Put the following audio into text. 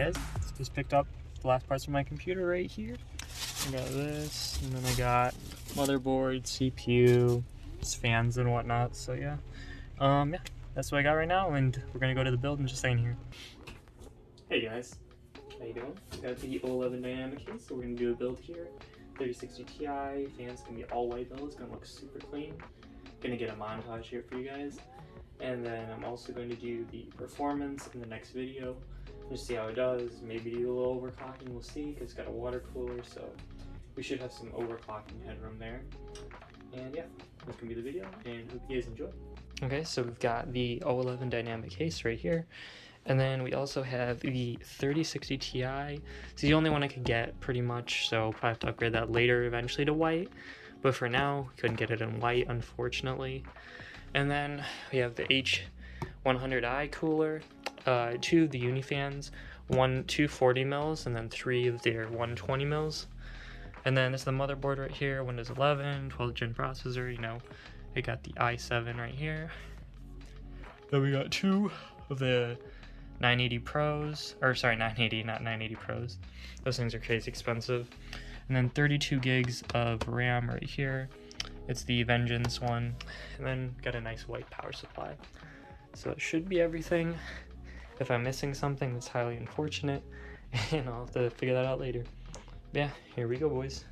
guys, just picked up the last parts of my computer right here. I got this, and then I got motherboard, CPU, fans and whatnot. So yeah, that's what I got right now, and we're gonna go to the build in just a second here. Hey guys, how you doing? Got the O11 dynamic case, so we're gonna do a build here. 3060 Ti, fans gonna be all white though. It's gonna look super clean. Gonna get a montage here for you guys. And then I'm also going to do the performance in the next video, just see how it does, maybe do a little overclocking, we'll see, because it's got a water cooler, so we should have some overclocking headroom there. And yeah, that's going to be the video, and hope you guys enjoy. Okay, so we've got the O11 dynamic case right here, and then we also have the 3060 Ti. It's the only one I could get, pretty much, so I'll probably have to upgrade that later eventually to white, but for now, couldn't get it in white, unfortunately. And then we have the H100i cooler, 2 of the Unifans, 2 40 mils, and then 3 of their 120 mils. And then this is the motherboard right here, Windows 11, 12th gen processor, you know, it got the i7 right here. Then we got 2 of the 980 Pros, or sorry, 980, not 980 Pros. Those things are crazy expensive. And then 32 gigs of RAM right here. It's the Vengeance one, and then got a nice white power supply. So it should be everything. If I'm missing something, that's highly unfortunate, and I'll have to figure that out later. But yeah, here we go, boys.